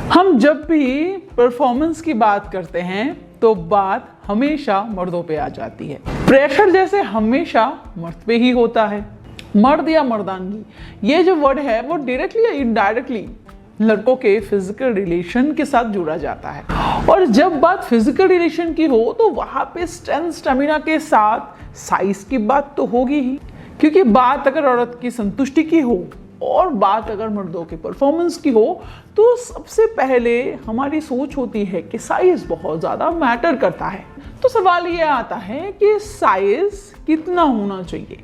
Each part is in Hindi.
हम जब भी परफॉर्मेंस की बात करते हैं तो बात हमेशा मर्दों पे आ जाती है। प्रेशर जैसे हमेशा मर्द पे ही होता है। मर्द या मर्दानगी ये जो वर्ड है वो डायरेक्टली या इनडायरेक्टली लड़कों के फिजिकल रिलेशन के साथ जुड़ा जाता है। और जब बात फिजिकल रिलेशन की हो तो वहां पे स्ट्रेंथ स्टेमिना के साथ साइज की बात तो होगी ही, क्योंकि बात अगर औरत की संतुष्टि की हो और बात अगर मर्दों के परफॉर्मेंस की हो तो सबसे पहले हमारी सोच होती है कि साइज बहुत ज़्यादा मैटर करता है। तो सवाल ये आता है कि साइज कितना होना चाहिए,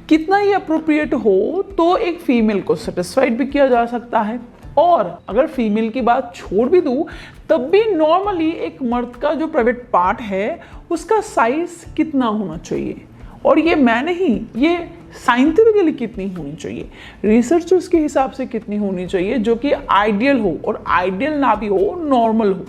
कितना ही अप्रोप्रिएट हो तो एक फीमेल को सेटिस्फाइड भी किया जा सकता है। और अगर फीमेल की बात छोड़ भी दूँ तब भी नॉर्मली एक मर्द का जो प्राइवेट पार्ट है उसका साइज कितना होना चाहिए, और ये मैं नहीं, ये साइंटिफिकली कितनी होनी चाहिए, रिसर्चर्स के हिसाब से कितनी होनी चाहिए जो कि आइडियल हो, और आइडियल ना भी हो नॉर्मल हो।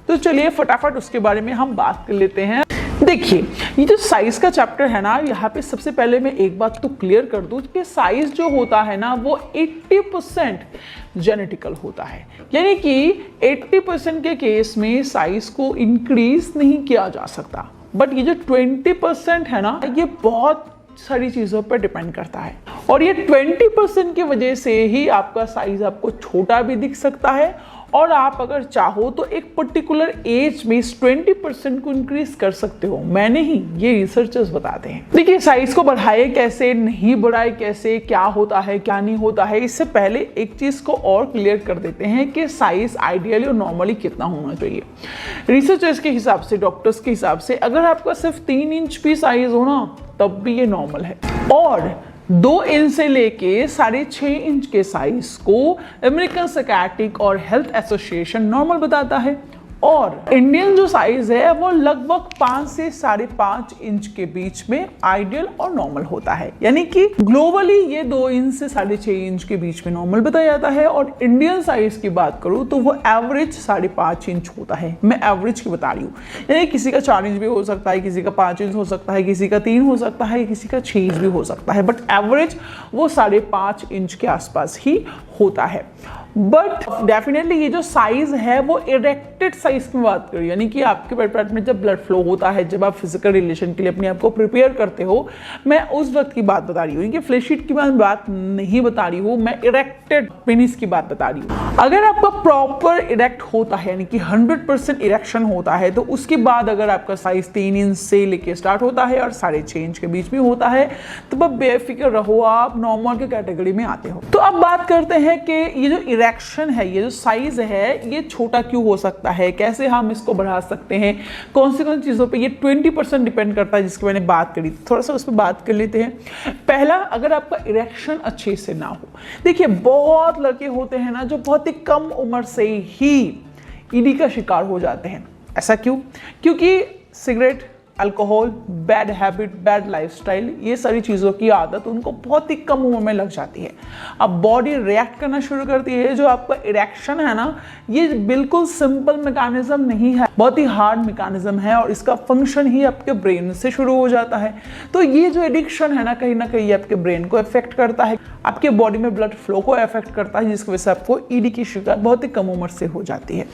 तो चलिए फटाफट उसके बारे में हम बात कर लेते हैं। देखिए ये जो साइज का चैप्टर है ना, यहाँ पे सबसे पहले मैं एक बात तो क्लियर कर दूं कि साइज जो होता है ना वो 80% जेनेटिकल होता है, यानी कि 80% के केस में साइज को इंक्रीज नहीं किया जा सकता। बट ये जो 20% है ना, ये बहुत सारी चीज़ों पर डिपेंड करता है, और ये 20% की वजह से ही आपका साइज आपको छोटा भी दिख सकता है, और आप अगर चाहो तो एक पर्टिकुलर एज में इस 20% को इंक्रीज कर सकते हो। मैं नहीं, ये रिसर्चर्स बताते हैं। देखिए साइज को बढ़ाए कैसे, नहीं बढ़ाए कैसे, क्या होता है क्या नहीं होता है, इससे पहले एक चीज को और क्लियर कर देते हैं कि साइज आइडियली और नॉर्मली कितना होना चाहिए। रिसर्चर्स के हिसाब से, डॉक्टर्स के हिसाब से अगर आपका सिर्फ 3 इंच भी साइज हो ना तब भी ये नॉर्मल है, और 2 इंच से लेके 6.5 इंच के साइज को अमेरिकन साइकियाट्रिक और हेल्थ एसोसिएशन नॉर्मल बताता है, और इंडियन जो साइज है वो लगभग 5 से 5.5 इंच के बीच में आइडियल और नॉर्मल होता है। यानी कि ग्लोबली ये 2 इंच से 6.5 इंच के बीच में नॉर्मल बताया जाता है, और इंडियन साइज की बात करूं तो वो एवरेज 5.5 इंच होता है। मैं एवरेज की बता रही हूँ, यानी किसी का 4 इंच भी हो सकता है, किसी का 5 इंच हो सकता है, किसी का 3 हो सकता है, किसी का 6 इंच भी हो सकता है, बट एवरेज वो 5.5 इंच के आसपास ही होता है। बट डेफिनेटली ये जो साइज है वो इरेक्टेड साइज की बात करें, यानी कि आपके पेट में जब ब्लड फ्लो होता है, जब आप फिजिकल रिलेशन के लिए अपने आप को प्रिपेयर करते हो, मैं उस वक्त की बात बता रही हूँ, कि फ्लैश शीट की बात नहीं बता रही हूँ, मैं इरेक्टेड पेनिस की बात बता रही हूँ। अगर आपका प्रॉपर इरेक्ट होता है, यानी कि 100% इरेक्शन होता है, तो उसके बाद अगर आपका साइज 3 इंच से लेके स्टार्ट होता है और 6.5 इंच के बीच में होता है तो अब बेफिक्र रहो, आप नॉर्मल के कैटेगरी में आते हो। तो अब बात करते हैं कि ये जो इरेक्शन है, ये जो साइज है, ये छोटा क्यों हो सकता है, कैसे हम इसको बढ़ा सकते हैं, कौन सी चीज़ों पे ये 20% डिपेंड करता है, जिसकी मैंने बात करी। थोड़ा सा उस पर बात कर लेते हैं। पहला, अगर आपका इरेक्शन अच्छे से ना हो। देखिए बहुत लड़के होते हैं ना जो बहुत ही कम उम्र से ही ईडी का शिकार हो जाते हैं। ऐसा क्यों? क्योंकि cigarette, alcohol, bad habit, bad lifestyle, ये सारी चीज़ों की आदत उनको बहुत ही कम उम्र में लग जाती है। अब बॉडी रिएक्ट करना शुरू करती है। जो आपका इरेक्शन है ना, ये बिल्कुल सिंपल मैकेनिज्म नहीं है, बहुत ही हार्ड मैकेनिज्म है, और इसका फंक्शन ही आपके ब्रेन से शुरू हो जाता है। तो ये जो एडिक्शन है ना कहीं आपके ब्रेन को अफेक्ट करता है, आपके बॉडी में ब्लड फ्लो को अफेक्ट करता है, जिसकी वजह से आपको ईडी की शिकार बहुत ही कम उम्र से हो जाती है,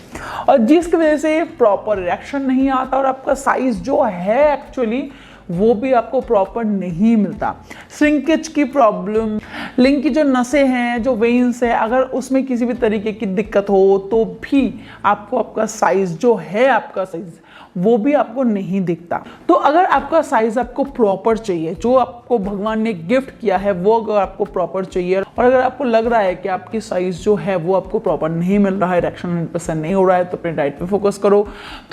और जिसकी वजह से प्रॉपर रिएक्शन नहीं आता, और आपका साइज जो है एक्चुअली वो भी आपको प्रॉपर नहीं मिलता। श्रिंकेज की प्रॉब्लम, लिंग की जो नसें हैं, जो वेन्स है, अगर उसमें किसी भी तरीके की दिक्कत हो तो भी आपको आपका साइज जो है, आपका साइज वो भी आपको नहीं दिखता। तो अगर आपका साइज आपको प्रॉपर चाहिए, जो आपको भगवान ने गिफ्ट किया है वो अगर आपको प्रॉपर चाहिए, और अगर आपको लग रहा है कि आपकी साइज जो है वो आपको प्रॉपर नहीं मिल रहा है, इरेक्शन 100% नहीं हो रहा है, तो अपने डाइट पे फोकस करो।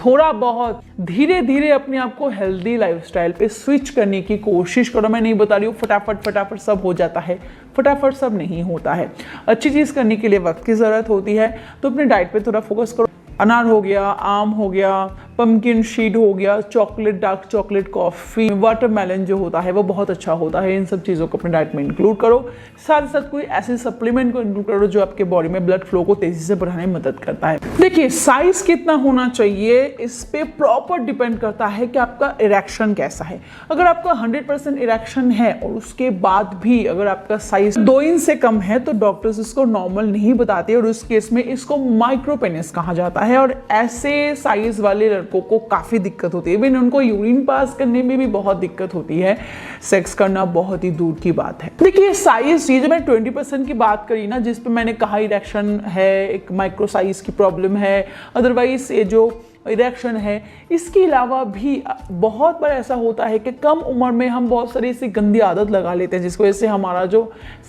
थोड़ा बहुत धीरे धीरे अपने आप को हेल्दी लाइफस्टाइल पे स्विच करने की कोशिश करो। मैं नहीं बता रही हूँ फटाफट सब हो जाता है, फटाफट सब नहीं होता है। अच्छी चीज़ करने के लिए वक्त की ज़रूरत होती है, तो अपने डाइट पे थोड़ा फोकस करो। अनार हो गया, आम हो गया, पम्पकिन सीड हो गया, chocolate, dark chocolate, coffee, watermelon जो होता है वो बहुत अच्छा होता है। इन सब चीज़ों को अपने डाइट में इंक्लूड करो। साथ ही साथ कोई ऐसे सप्लीमेंट को इंक्लूड करो जो आपके बॉडी में ब्लड फ्लो को तेज़ी से बढ़ाने में मदद करता है। देखिए, साइज़ कितना होना चाहिए इस पे प्रॉपर डिपेंड करता है कि आपका इरेक्शन कैसा है। अगर आपका 100% इरेक्शन है और उसके बाद भी अगर आपका साइज 2 इंच से कम है तो डॉक्टर्स इसको नॉर्मल नहीं बताते और उस केस में इसको माइक्रो पेनिस कहा जाता है। और ऐसे साइज वाले लड़कों को काफ़ी दिक्कत होती है, इवन उनको यूरिन पास करने में भी बहुत दिक्कत होती है, सेक्स करना बहुत ही दूर की बात है। देखिए, साइज ये जो मैं 20% की बात करी ना, जिस पे मैंने कहा इरेक्शन है, एक माइक्रो साइज की प्रॉब्लम है, अदरवाइज ये जो इरेक्शन है, इसके अलावा भी बहुत बार ऐसा होता है कि कम उम्र में हम बहुत सारी ऐसी गंदी आदत लगा लेते हैं जिसकी वजह से हमारा जो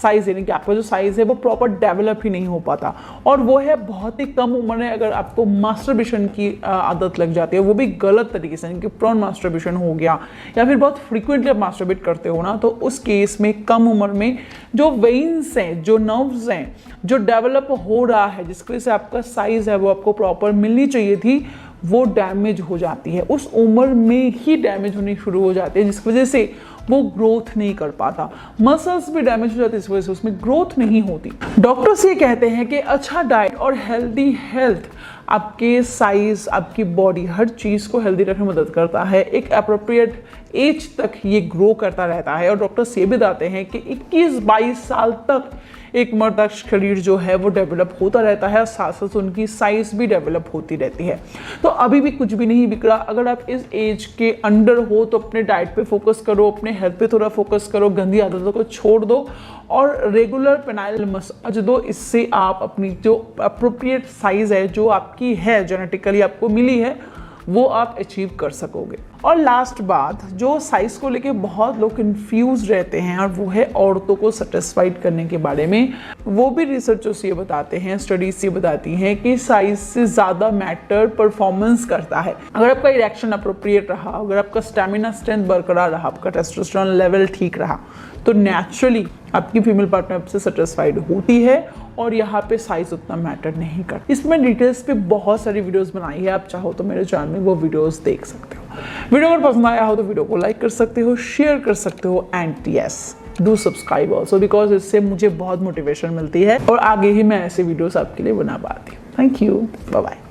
साइज़ यानी कि आपका जो साइज़ है वो प्रॉपर डेवलप ही नहीं हो पाता। और वो है बहुत ही कम उम्र में अगर आपको मास्टरबेशन की आदत लग जाती है, वो भी गलत तरीके से, यानी कि प्रोन मास्टरबेशन हो गया या फिर बहुत फ्रिक्वेंटली आप मास्टरबेट करते हो ना, तो उस केस में कम उम्र में जो वेन्स हैं, जो नर्व्स हैं, जो डेवलप हो रहा है, जिसकी वजह से आपका साइज़ है वो आपको प्रॉपर मिलनी चाहिए थी, वो डैमेज हो जाती है। उस उम्र में ही डैमेज होनी शुरू हो जाती है, जिसकी वजह से वो ग्रोथ नहीं कर पाता। मसल्स भी डैमेज हो जाते हैं, इस वजह से उसमें ग्रोथ नहीं होती। डॉक्टर्स ये कहते हैं कि अच्छा डाइट और हेल्दी हेल्थ आपके साइज, आपकी बॉडी, हर चीज़ को हेल्दी रखने में मदद करता है। एक अप्रोप्रिएट एज तक ये ग्रो करता रहता है और डॉक्टर्स ये भी बताते हैं कि 21-22 साल तक एक मर्द का शरीर जो है वो डेवलप होता रहता है और साथ साथ उनकी साइज भी डेवलप होती रहती है। तो अभी भी कुछ भी नहीं बिगड़ा। अगर आप इस एज के अंडर हो तो अपने डाइट पे फोकस करो, अपने हेल्थ पे थोड़ा फोकस करो, गंदी आदतों को छोड़ दो और रेगुलर पेनाइल मसाज दो। इससे आप अपनी जो अप्रोप्रिएट साइज है, जो आपकी है, जेनेटिकली आपको मिली है, वो आप अचीव कर सकोगे। और लास्ट बात, जो साइज को लेके बहुत लोग कंफ्यूज रहते हैं, और वो है औरतों को सेटिस्फाइड करने के बारे में। वो भी रिसर्चर्स ये बताते हैं, स्टडीज ये बताती हैं कि साइज से ज़्यादा मैटर परफॉर्मेंस करता है। अगर आपका इरेक्शन अप्रोप्रिएट रहा, अगर आपका स्टेमिना स्ट्रेंथ बरकरार रहा, आपका टेस्टोस्टेरोन लेवल ठीक रहा, तो नेचुरली आपकी फीमेल पार्टनर आपसे सेटिस्फाइड होती है और यहाँ पे साइज उतना मैटर नहीं करता। इसमें डिटेल्स पे बहुत सारी वीडियोस बनाई है, आप चाहो तो मेरे चैनल में वो वीडियोस देख सकते हो। वीडियो अगर पसंद आया हो तो वीडियो को लाइक कर सकते हो, शेयर कर सकते हो, and yes, do subscribe also, because इससे मुझे बहुत मोटिवेशन मिलती है और आगे ही मैं ऐसे वीडियोस आपके लिए बना पाती हूँ। Thank you, bye bye.